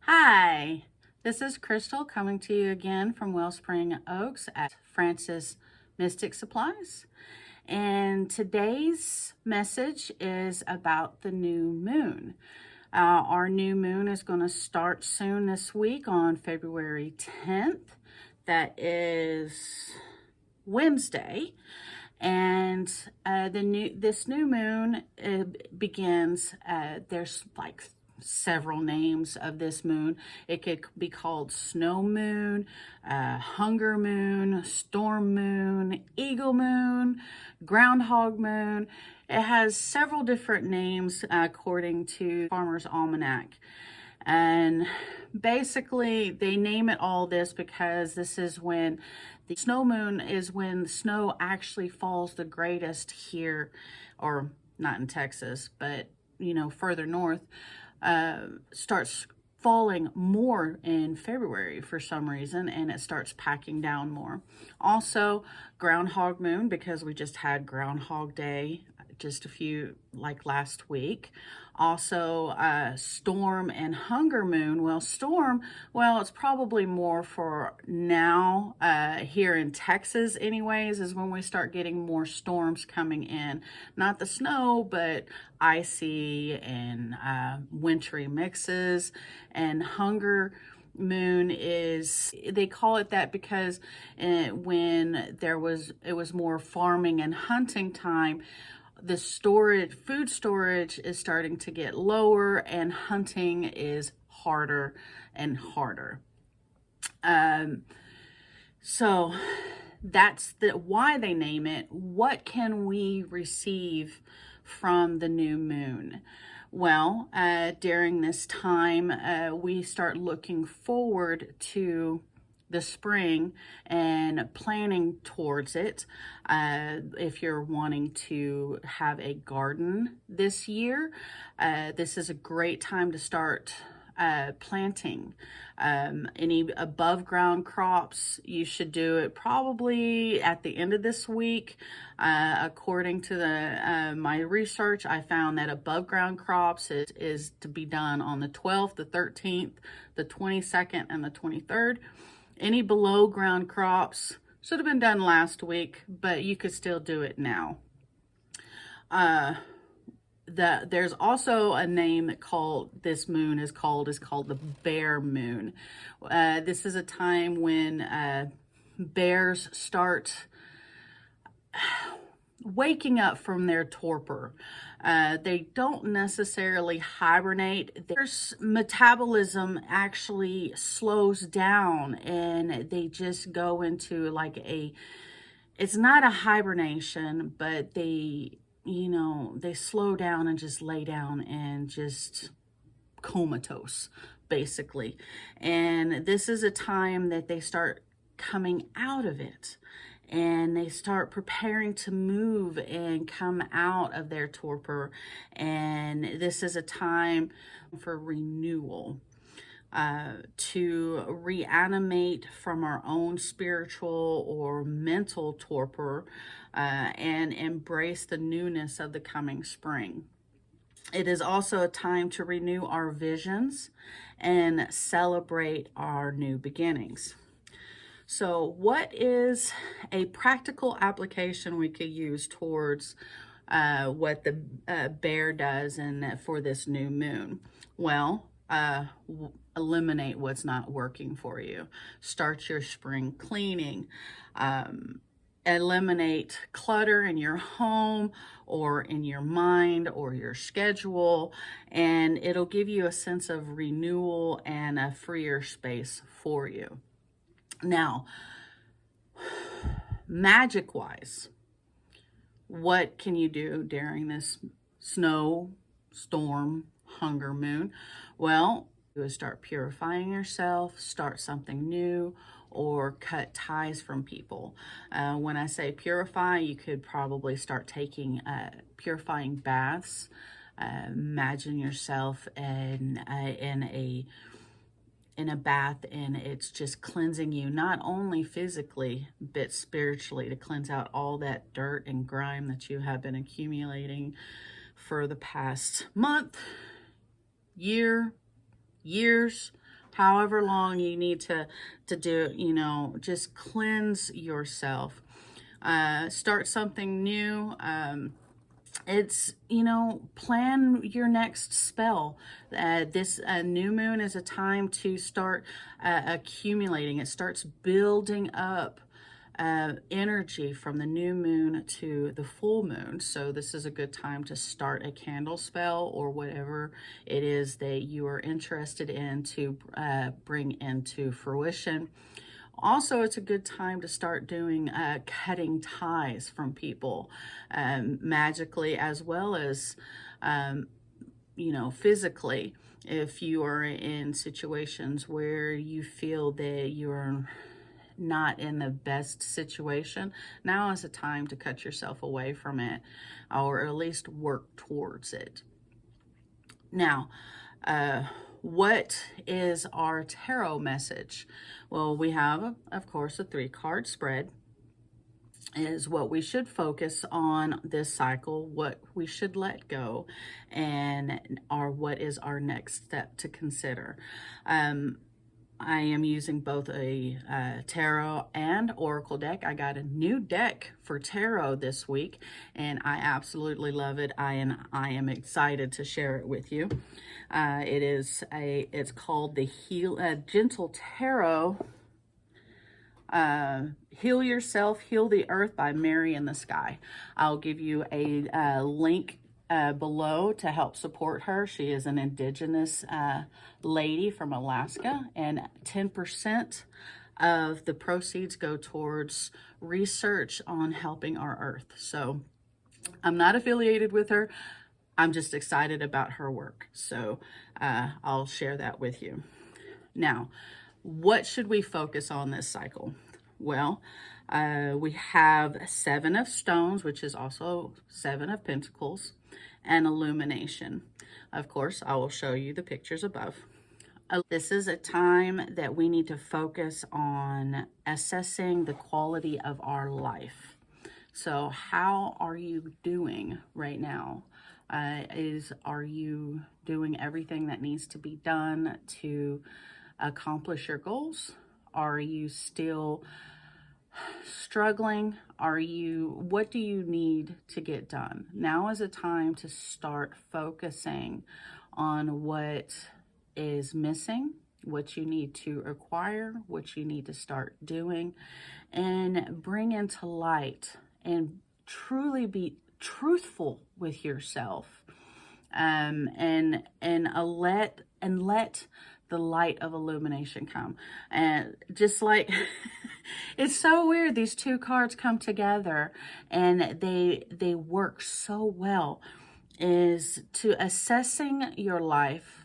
Hi, this is Crystal coming to you again from Wellspring Oaks at Francis Mystic Supplies. And today's message is about the new moon. Our new moon is going to start soon this week on February 10th. That is Wednesday. And this new moon begins. There's like several names of this moon. It could be called snow moon, hunger moon, storm moon, eagle moon, groundhog moon. It has several different names according to Farmer's Almanac. And basically, they name it all this because this is when the snow moon is when the snow actually falls the greatest here, or not in Texas, but further north. Starts falling more in February for some reason, and it starts packing down more. Also, groundhog moon, because we just had Groundhog Day just a few, like last week. Also, storm and hunger moon. Well, storm, it's probably more for now here in Texas anyways, is when we start getting more storms coming in. Not the snow, but icy and wintry mixes. And hunger moon is, they call it that because when it was more farming and hunting time, the food storage is starting to get lower, and hunting is harder and harder. So that's why they name it. What can we receive from the new moon? Well, during this time, we start looking forward to the spring and planning towards it. If you're wanting to have a garden this year, this is a great time to start planting. Any above ground crops, you should do it probably at the end of this week. According to my research, I found that above ground crops is to be done on the 12th, the 13th, the 22nd, and the 23rd. Any below ground crops should have been done last week, but you could still do it now. There's also a name that this moon is called the bear moon. This is a time when bears start waking up from their torpor. They don't necessarily hibernate. Their metabolism actually slows down, and they just go into it's not a hibernation, but they slow down and just lay down and just comatose, basically. And this is a time that they start coming out of it, and they start preparing to move and come out of their torpor. And this is a time for renewal, to reanimate from our own spiritual or mental torpor, and embrace the newness of the coming spring. It is also a time to renew our visions and celebrate our new beginnings. So what is a practical application we could use towards what the bear does and for this new moon? Well, eliminate what's not working for you. Start your spring cleaning. Eliminate clutter in your home or in your mind or your schedule, and it'll give you a sense of renewal and a freer space for you. Now, magic-wise, what can you do during this snow, storm, hunger moon? Well, you would start purifying yourself, start something new, or cut ties from people. When I say purify, you could probably start taking purifying baths. Imagine yourself in a bath, and it's just cleansing you, not only physically but spiritually, to cleanse out all that dirt and grime that you have been accumulating for the past month, years, however long you need to do it, you know, just cleanse yourself. Start something new. It's, you know, plan your next spell. This new moon is a time to start accumulating. It starts building up energy from the new moon to the full moon. So this is a good time to start a candle spell or whatever it is that you are interested in to bring into fruition. Also, it's a good time to start doing cutting ties from people, magically as well as, you know, physically. If you are in situations where you feel that you're not in the best situation, now is a time to cut yourself away from it, or at least work towards it. Now, what is our tarot message? Well, we have, of course, a 3-card spread is what we should focus on this cycle, what we should let go, and what is our next step to consider. I am using both a tarot and oracle deck. I got a new deck for tarot this week, and I absolutely love it. I am excited to share it with you. It's called the Gentle Tarot. Heal Yourself, Heal the Earth by Mary in the Sky. I'll give you a link below to help support her. She is an indigenous lady from Alaska, and 10% of the proceeds go towards research on helping our earth. So I'm not affiliated with her. I'm just excited about her work. So I'll share that with you. Now, what should we focus on this cycle? Well, we have 7 of Stones, which is also 7 of Pentacles, and Illumination. Of course, I will show you the pictures above. This is a time that we need to focus on assessing the quality of our life. So how are you doing right now? Are you doing everything that needs to be done to accomplish your goals? Are you still struggling? What do you need to get done? Now is a time to start focusing on what is missing, what you need to acquire, what you need to start doing, and bring into light and truly be truthful with yourself, and let the light of illumination come. And just like it's so weird, these 2 cards come together and they work so well, is to assessing your life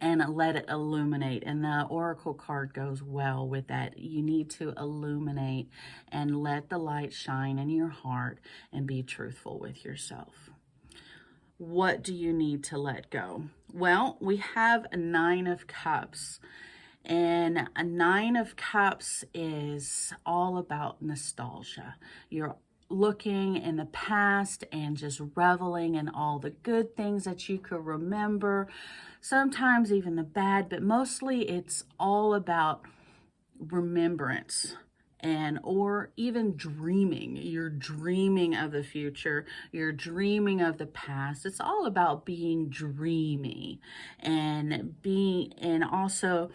and let it illuminate. And the oracle card goes well with that. You need to illuminate and let the light shine in your heart and be truthful with yourself. What do you need to let go? Well, we have a 9 of Cups. And a 9 of Cups is all about nostalgia. You're looking in the past and just reveling in all the good things that you could remember, sometimes even the bad, but mostly it's all about remembrance, and or even dreaming. You're dreaming of the future, you're dreaming of the past. It's all about being dreamy and also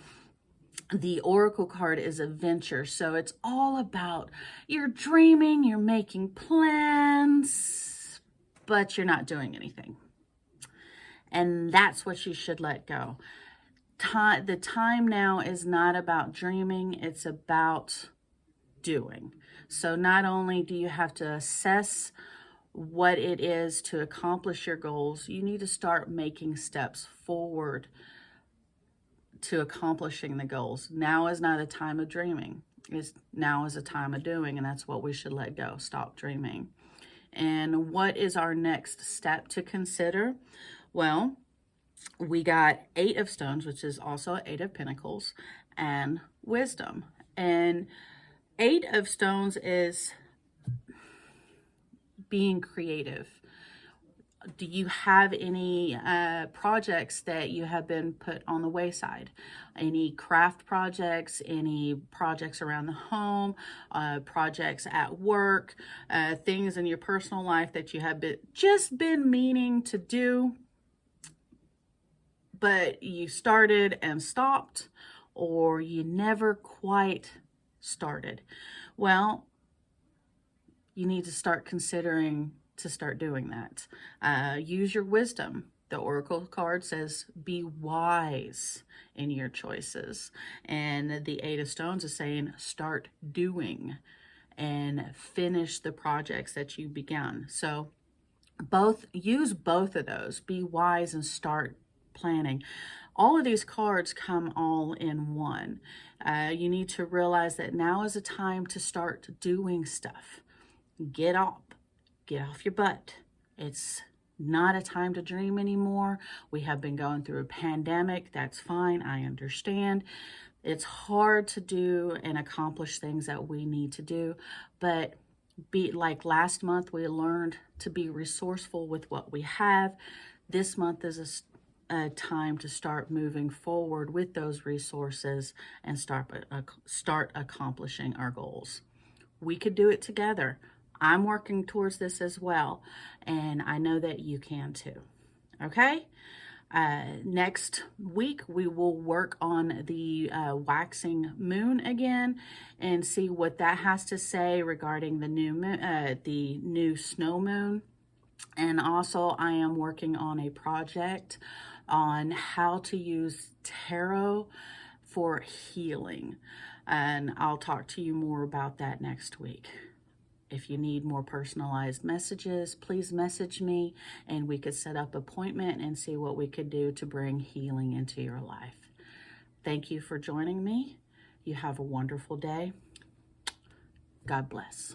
the oracle card is adventure. So it's all about you're dreaming, you're making plans, but you're not doing anything. And that's what you should let go. The time now is not about dreaming, it's about doing. So not only do you have to assess what it is to accomplish your goals, you need to start making steps forward to accomplishing the goals. Now is not a time of dreaming. Now is a time of doing, and that's what we should let go. Stop dreaming. And what is our next step to consider? Well, we got 8 of Stones, which is also 8 of Pentacles, and Wisdom. And 8 of Stones is being creative. Do you have any projects that you have been put on the wayside? Any craft projects, any projects around the home, projects at work, things in your personal life that you have just been meaning to do, but you started and stopped, or you never quite started? Well, you need to start considering to start doing that. Use your wisdom. The Oracle card says, be wise in your choices. And the Eight of Stones is saying, start doing and finish the projects that you began. So use both of those. Be wise and start planning. All of these cards come all in one. You need to realize that now is a time to start doing stuff. Get off your butt. It's not a time to dream anymore. We have been going through a pandemic. That's fine. I understand. It's hard to do and accomplish things that we need to do, but like last month, we learned to be resourceful with what we have. This month is a time to start moving forward with those resources and start accomplishing our goals. We could do it together. I'm working towards this as well, and I know that you can too. Okay? Next week, we will work on the waxing moon again and see what that has to say regarding the new moon, the new snow moon. And also, I am working on a project on how to use tarot for healing, and I'll talk to you more about that next week. If you need more personalized messages, please message me and we could set up an appointment and see what we could do to bring healing into your life. Thank you for joining me. You have a wonderful day. God bless.